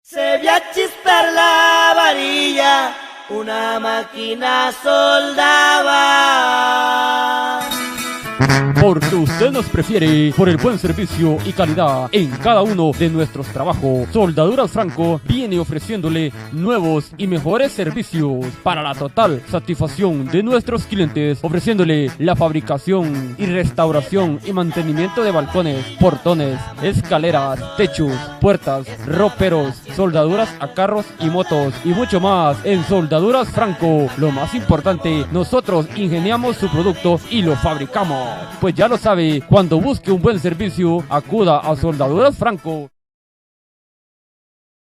Se ve a chispar la varilla, una máquina soldaba. Porque usted nos prefiere por el buen servicio y calidad en cada uno de nuestros trabajos. Soldaduras Franco viene ofreciéndole nuevos y mejores servicios para la total satisfacción de nuestros clientes, ofreciéndole la fabricación y restauración y mantenimiento de balcones, portones, escaleras, techos, puertas, roperos, soldaduras a carros y motos y mucho más en Soldaduras Franco. Lo más importante, nosotros ingeniamos su producto y lo fabricamos. Pues ya lo sabe, cuando busque un buen servicio, acuda a Soldaduras Franco.